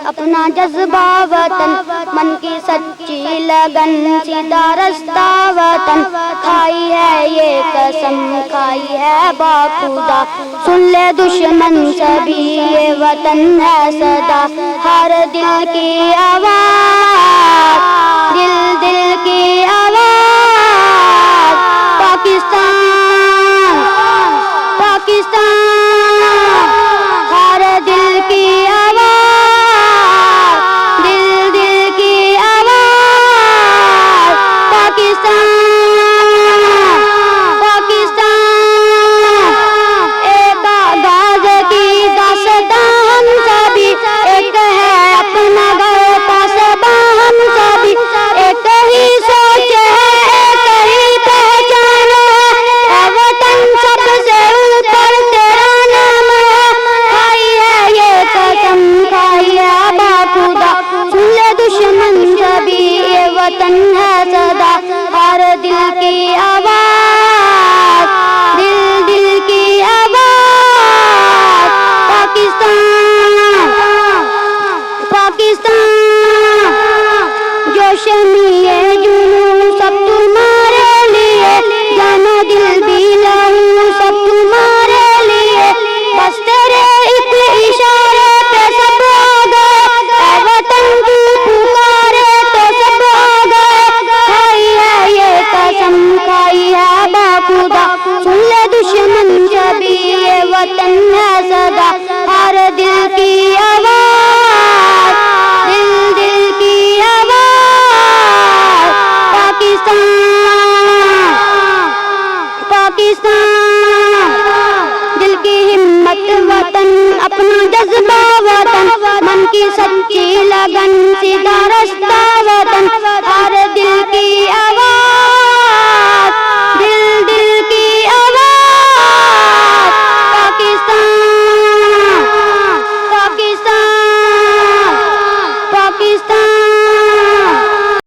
اپنا جذبہ وطن، من کی سچی لگن، سیدھا رستہ وطن، کھائی ہے یہ قسم کھائی ہے باخدا، سن لے دشمن سبھی یہ وطن ہے صدا، ہر دل کی آواز، دل دل کی آواز، پاکستان پاکستان، ہر دل کی آواز، دل دل کی آواز، پاکستان پاکستان، ایک آغاز کی داستان سبھی، ایک ہے اپنا گھر پاسبان ہم سبھی، ایک ہی سوچ ہے ایک ہی پہچان ہے، اے وطن سب سے اوپر تیرا نام ہے، کھائی ہے یہ قسم کھائی ہے باخدا، سن لے دشمن سبھی یہ وطن ہے صدا، ہر دل کی آواز، دل دل کی آواز، پاکستان پاکستان، جوش میں جنون سب تمہارے لیے، جان و دل بھی لہو سب تمہارے لیے، بس تیرے ایک اشارے پہ سب آ گئے، اے وطن کی پکارے تو سب آ گئے، کھائی ہے یہ قسم کھائی ہے باخدا، سن لے دشمن سبھی یہ وطن ہے صدا، ہر دل کی آواز، دل دل کی آواز، پاکستان پاکستان، دل کی ہمت وطن، اپنا جذبہ وطن، من کی سچی لگن، سیدھا رستہ وطن، ہر دل کی